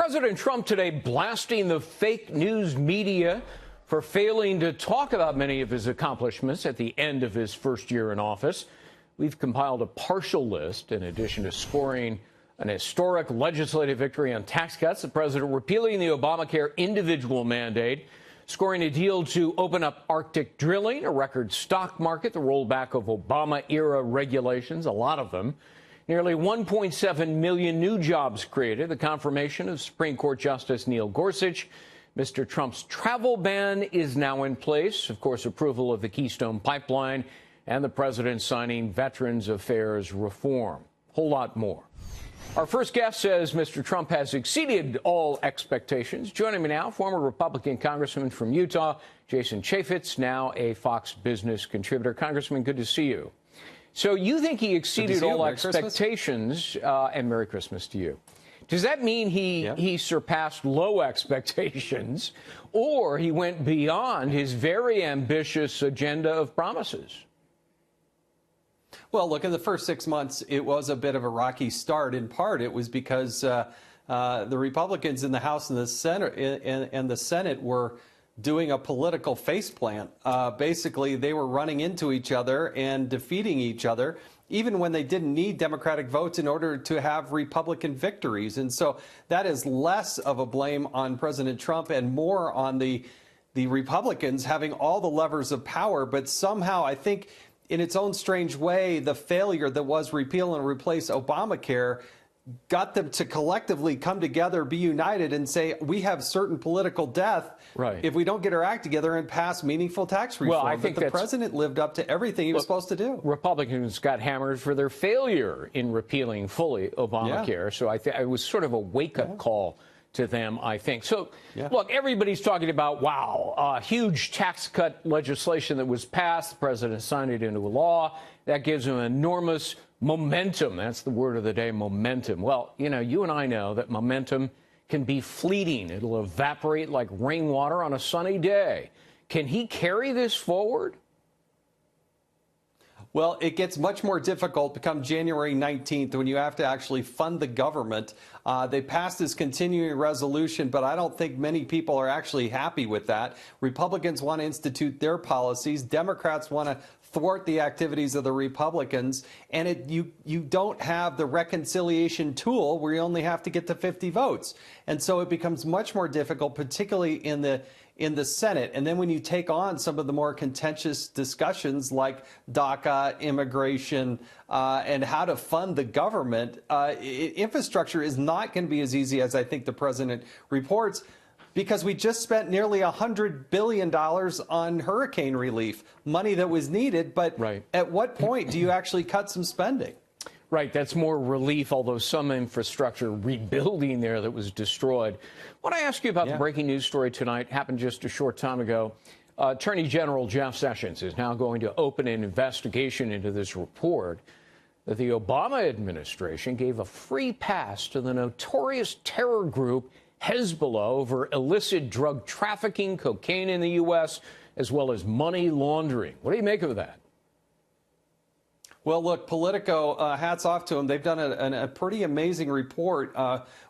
President Trump today blasting the fake news media for failing to talk about many of his accomplishments at the end of his first year in office. We've compiled a partial list. In addition to scoring an historic legislative victory on tax cuts, the president repealing the Obamacare individual mandate, scoring a deal to open up Arctic drilling, a record stock market, the rollback of Obama-era regulations, a lot of them, nearly 1.7 million new jobs created, the confirmation of Supreme Court Justice Neil Gorsuch. Mr. Trump's travel ban is now in place. Of course, approval of the Keystone Pipeline and the president signing Veterans Affairs reform. Whole lot more. Our first guest says Mr. Trump has exceeded all expectations. Joining me now, former Republican Congressman from Utah, Jason Chaffetz, now a Fox Business contributor. Congressman, good to see you. So you think he exceeded all expectations, and Merry Christmas to you. Does that mean he surpassed low expectations, or he went beyond his very ambitious agenda of promises? Well, look, in the first 6 months, it was a bit of a rocky start. In part, it was because the Republicans in the House and the Senate were doing a political faceplant. Basically, they were running into each other and defeating each other, even when they didn't need Democratic votes in order to have Republican victories. And so that is less of a blame on President Trump and more on the Republicans having all the levers of power. But somehow, I think, in its own strange way, the failure that was repeal and replace Obamacare got them to collectively come together, be united, and say, we have certain political death if we don't get our act together and pass meaniful tax reform. Well, I think the president lived up to everything he was supposed to do. Republicans got hammered for their failure in repealing fully Obamacare. Yeah. So it was sort of a wake-up call to them, I think. So, look, everybody's talking about, wow, huge tax cut legislation that was passed. The president signed it into a law. That gives him enormous momentum. That's the word of the day, momentum. Well, you know, you and I know that momentum can be fleeting. It'll evaporate like rainwater on a sunny day. Can he carry this forward? Well, it gets much more difficult to come January 19th when you have to actually fund the government. They passed this continuing resolution, but I don't think many people are actually happy with that. Republicans want to institute their policies. Democrats want to thwart the activities of the Republicans. And you don't have the reconciliation tool where you only have to get to 50 votes. And so it becomes much more difficult, particularly in the Senate. And then when you take on some of the more contentious discussions like DACA, immigration, and how to fund the government, infrastructure is not going to be as easy as I think the president reports, because we just spent nearly $100 billion on hurricane relief, money that was needed. But at what point do you actually cut some spending? Right, that's more relief, although some infrastructure rebuilding there that was destroyed. I want to ask you about the breaking news story tonight, happened just a short time ago. Attorney General Jeff Sessions is now going to open an investigation into this report that the Obama administration gave a free pass to the notorious terror group Hezbollah over illicit drug trafficking, cocaine in the U.S., as well as money laundering. What do you make of that? Well, look, Politico, hats off to them. They've done a pretty amazing report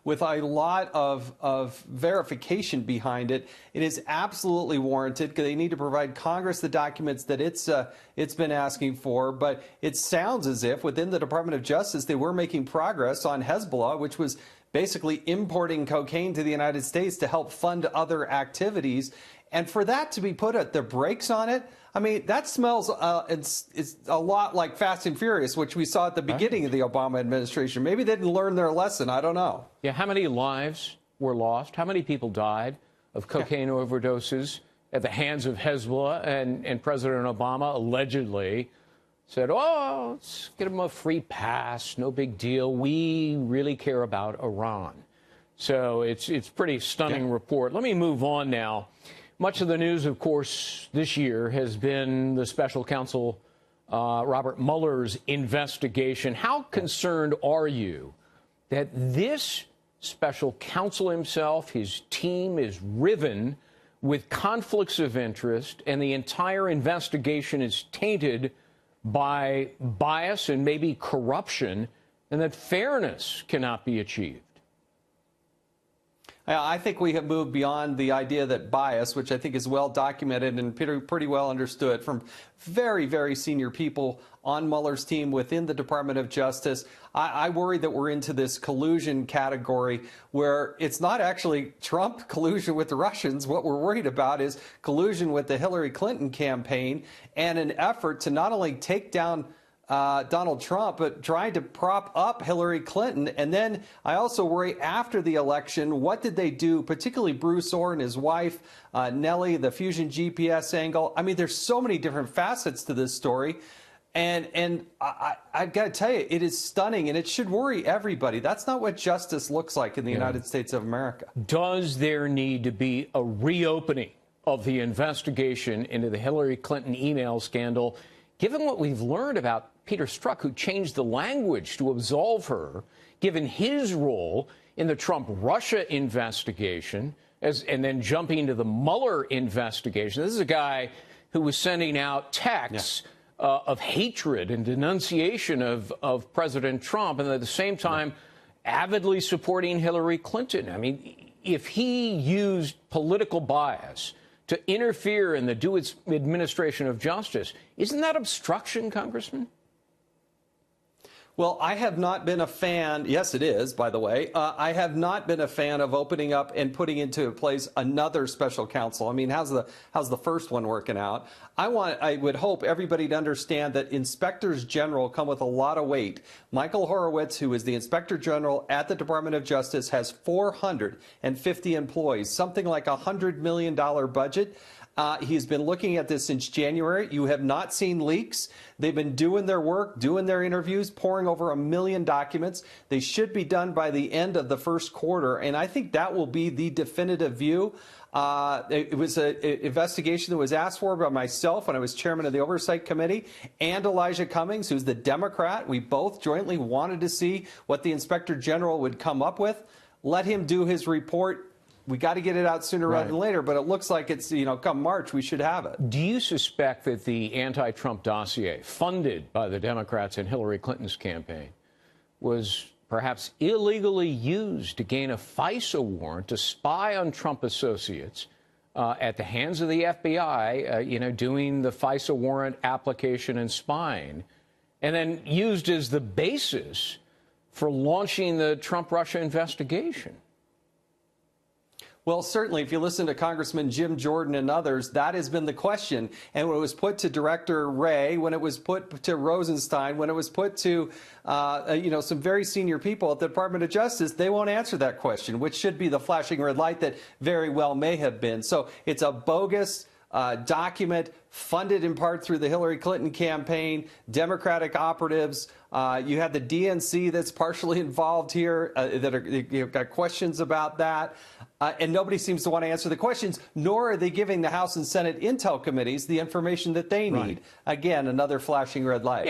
with a lot of verification behind it. It is absolutely warranted because they need to provide Congress the documents that it's been asking for. But it sounds as if within the Department of Justice they were making progress on Hezbollah, which was basically importing cocaine to the United States to help fund other activities. And for that to be put at the brakes on it, I mean, that smells it's a lot like Fast and Furious, which we saw at the beginning of the Obama administration. Maybe they didn't learn their lesson. I don't know. Yeah, how many lives were lost? How many people died of cocaine overdoses at the hands of Hezbollah? And President Obama allegedly said, oh, let's get them a free pass. No big deal. We really care about Iran. So it's pretty stunning report. Let me move on now. Much of the news, of course, this year has been the special counsel Robert Mueller's investigation. How concerned are you that this special counsel himself, his team, is riven with conflicts of interest and the entire investigation is tainted by bias and maybe corruption, and that fairness cannot be achieved? I think we have moved beyond the idea that bias, which I think is well documented and pretty well understood from very, very senior people on Mueller's team within the Department of Justice. I worry that we're into this collusion category where it's not actually Trump collusion with the Russians. What we're worried about is collusion with the Hillary Clinton campaign and an effort to not only take down Donald Trump, but trying to prop up Hillary Clinton. And then I also worry after the election, what did they do, particularly Bruce Orr and his wife, Nellie, the Fusion GPS angle. I mean, there's so many different facets to this story. And I've got to tell you, it is stunning, and it should worry everybody. That's not what justice looks like in the United States of America. Does there need to be a reopening of the investigation into the Hillary Clinton email scandal, given what we've learned about Peter Strzok, who changed the language to absolve her, given his role in the Trump-Russia investigation, and then jumping to the Mueller investigation? This is a guy who was sending out texts of hatred and denunciation of President Trump, and at the same time avidly supporting Hillary Clinton. I mean, if he used political bias to interfere in the administration of justice, isn't that obstruction, Congressman? Well, I have not been a fan. Yes, it is, by the way. I have not been a fan of opening up and putting into place another special counsel. I mean, how's the first one working out? I would hope everybody to understand that inspectors general come with a lot of weight. Michael Horowitz, who is the inspector general at the Department of Justice, has 450 employees, something like a $100 million budget. He's been looking at this since January. You have not seen leaks. They've been doing their work, doing their interviews, pouring over 1 million documents. They should be done by the end of the first quarter, and I think that will be the definitive view. It was an investigation that was asked for by myself when I was chairman of the Oversight Committee, and Elijah Cummings, who's the Democrat. We both jointly wanted to see what the Inspector General would come up with. Let him do his report. We got to get it out sooner rather than later, but it looks like it's, come March, we should have it. Do you suspect that the anti-Trump dossier, funded by the Democrats in Hillary Clinton's campaign, was perhaps illegally used to gain a FISA warrant to spy on Trump associates at the hands of the FBI, doing the FISA warrant application and spying, and then used as the basis for launching the Trump-Russia investigation? Well, certainly, if you listen to Congressman Jim Jordan and others, that has been the question. And when it was put to Director Wray, when it was put to Rosenstein, when it was put to, some very senior people at the Department of Justice, they won't answer that question, which should be the flashing red light that very well may have been. So it's a bogus document funded in part through the Hillary Clinton campaign, Democratic operatives. You have the DNC that's partially involved here you've got questions about that. And nobody seems to want to answer the questions, nor are they giving the House and Senate intel committees the information that they need. Again, another flashing red light.